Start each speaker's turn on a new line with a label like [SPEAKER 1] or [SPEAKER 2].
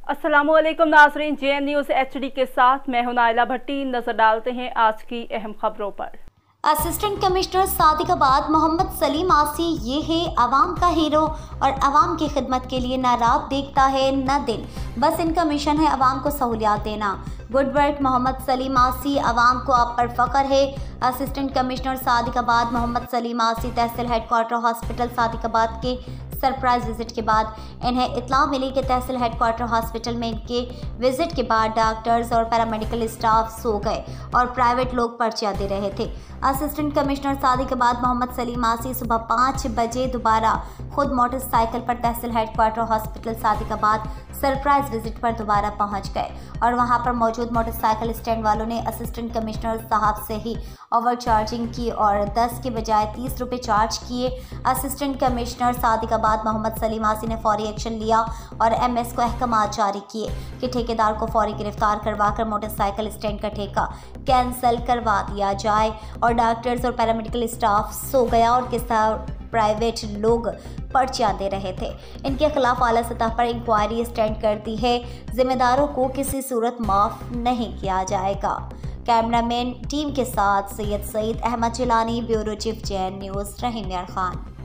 [SPEAKER 1] अस्सलामुअलैकुम नाज़रीन, JN news HD के साथ मैं हूं नाइला भट्टी। नजर डालते हैं आज की अहम खबरों पर।
[SPEAKER 2] असिस्टेंट कमिश्नर सादिकाबाद मोहम्मद सलीम आसी ये है अवाम का हीरो और अवाम की खिदमत के लिए न रात देखता है न दिन, बस इनका मिशन है अवाम को सहूलियात देना। गुड वर्क मोहम्मद सलीम आसी, अवाम को आप पर फ़ख्र है। असिस्टेंट कमिश्नर सादिकाबाद मोहम्मद सलीम आसी तहसील हेडक्वार्टर हॉस्पिटल सादिकाबाद के सरप्राइज विजिट के बाद इन्हें इत्तला मिली कि तहसील हेडक्वार्टर हॉस्पिटल में इनके विजिट के बाद डॉक्टर्स और पैरामेडिकल स्टाफ सो गए और प्राइवेट लोग पर्चियाँ दे रहे थे। असिस्टेंट कमिश्नर सादिकाबाद मोहम्मद सलीम आसी सुबह 5 बजे दोबारा खुद मोटरसाइकिल पर tehsil headquarter hospital Sadiqabad surprise visit पर दोबारा पहुंच गए और वहां पर मौजूद मोटरसाइकिल स्टैंड वालों ने असिस्टेंट कमिश्नर साहब से ही ओवर चार्जिंग की और 10 के बजाय 30 रुपये चार्ज किए। असिस्टेंट कमिश्नर सादिकाबाद मोहम्मद सलीम आसी ने फौरी एक्शन लिया और MS को अहकामात जारी किए कि ठेकेदार को फौरी गिरफ्तार करवाकर मोटरसाइकिल स्टैंड का ठेका कैंसिल करवा दिया जाए और डॉक्टर्स और पैरामेडिकल स्टाफ सो गया और किस्सा प्राइवेट लोग पर्चियाँ दे रहे थे। इनके खिलाफ आला सतह पर इंक्वायरी स्टैंड करती है, जिम्मेदारों को किसी सूरत माफ़ नहीं किया जाएगा। कैमरामैन टीम के साथ Syed Saeed Ahmed Jilani, bureau chief JN news, Rahim Yar Khan.